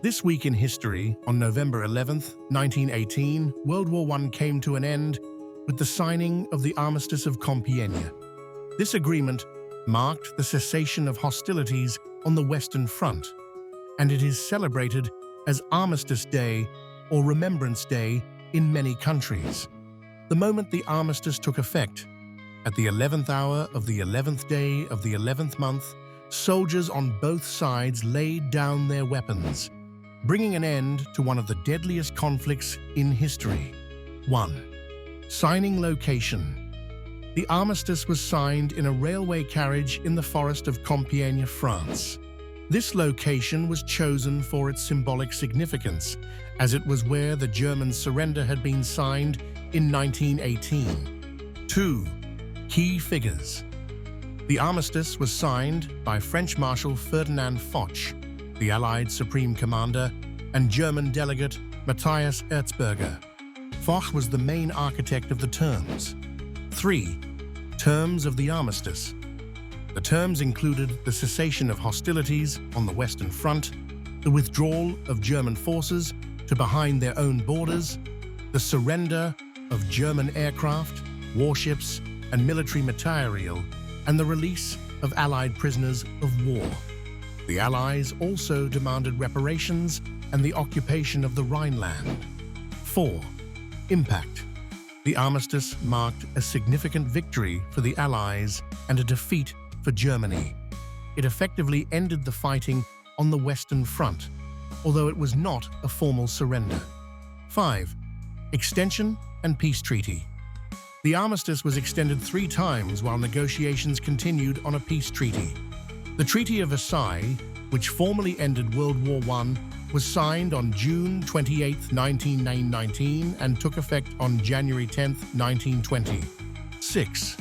This week in history, on November 11th, 1918, World War I came to an end with the signing of the Armistice of Compiègne. This agreement marked the cessation of hostilities on the Western Front, and it is celebrated as Armistice Day or Remembrance Day in many countries. The moment the armistice took effect, at the 11th hour of the 11th day of the 11th month, soldiers on both sides laid down their weapons, bringing an end to one of the deadliest conflicts in history. 1. Signing location. The armistice was signed in a railway carriage in the Forest of Compiègne, France. This location was chosen for its symbolic significance, as it was where the German surrender had been signed in 1918. 2. Key figures. The armistice was signed by French Marshal Ferdinand Foch, the Allied Supreme Commander, and German delegate Matthias Erzberger. Foch was the main architect of the terms. 3. Terms of the armistice. The terms included the cessation of hostilities on the Western Front, the withdrawal of German forces to behind their own borders, the surrender of German aircraft, warships, and military material, and the release of Allied prisoners of war. The Allies also demanded reparations and the occupation of the Rhineland. 4. Impact. The armistice marked a significant victory for the Allies and a defeat for Germany. It effectively ended the fighting on the Western Front, although it was not a formal surrender. 5. Extension and peace treaty. The armistice was extended 3 times while negotiations continued on a peace treaty. The Treaty of Versailles, which formally ended World War I, was signed on June 28, 1919 and took effect on January 10, 1920. 6.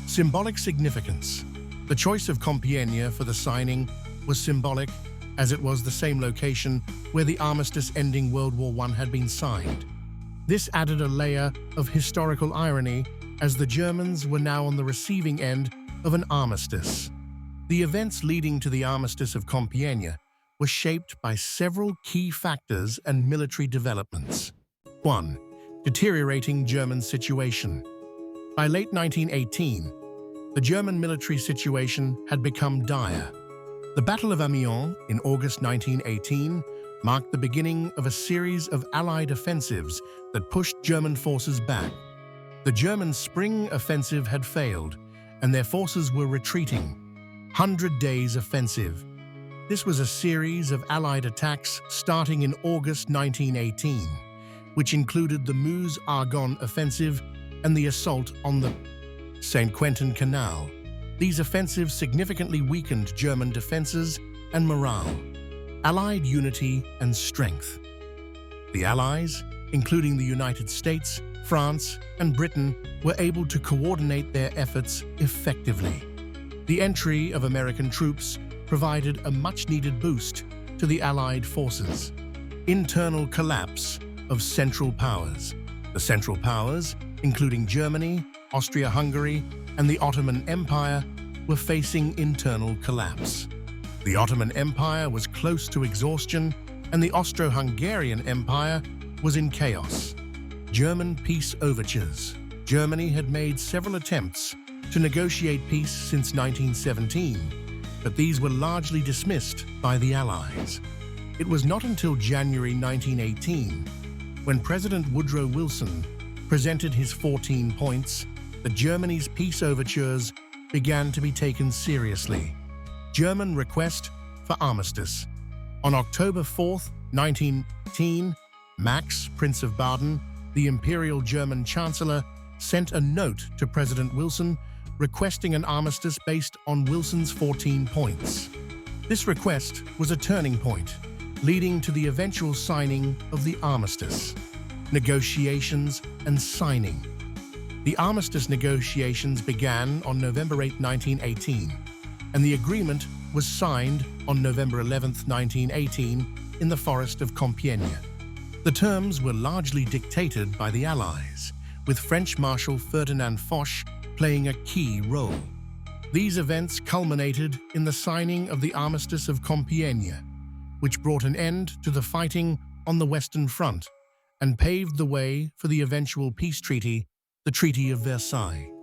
Symbolic significance. The choice of Compiègne for the signing was symbolic, as it was the same location where the armistice ending World War I had been signed. This added a layer of historical irony, as the Germans were now on the receiving end of an armistice. The events leading to the Armistice of Compiègne were shaped by several key factors and military developments. 1. Deteriorating German situation. By late 1918, the German military situation had become dire. The Battle of Amiens in August 1918 marked the beginning of a series of Allied offensives that pushed German forces back. The German spring offensive had failed, and their forces were retreating. 100 Days Offensive. This was a series of Allied attacks starting in August 1918, which included the Meuse-Argonne offensive and the assault on the Saint-Quentin Canal. These offensives significantly weakened German defenses and morale. Allied unity and strength. The Allies, including the United States, France, and Britain, were able to coordinate their efforts effectively. The entry of American troops provided a much-needed boost to the Allied forces. Internal collapse of Central Powers. The Central Powers, including Germany, Austria-Hungary, and the Ottoman Empire, were facing internal collapse. The Ottoman Empire was close to exhaustion, and the Austro-Hungarian Empire was in chaos. German peace overtures. Germany had made several attempts to negotiate peace since 1917, but these were largely dismissed by the Allies. It was not until January 1918, when President Woodrow Wilson presented his 14 points, that Germany's peace overtures began to be taken seriously. German request for armistice. On October 4, 1918, Max, Prince of Baden, the Imperial German Chancellor, sent a note to President Wilson requesting an armistice based on Wilson's 14 points. This request was a turning point, leading to the eventual signing of the armistice. Negotiations and signing. The armistice negotiations began on November 8, 1918, and the agreement was signed on November 11, 1918, in the Forest of Compiègne. The terms were largely dictated by the Allies, with French Marshal Ferdinand Foch playing a key role. These events culminated in the signing of the Armistice of Compiègne. which brought an end to the fighting on the Western Front and paved the way for the eventual peace treaty, the Treaty of Versailles.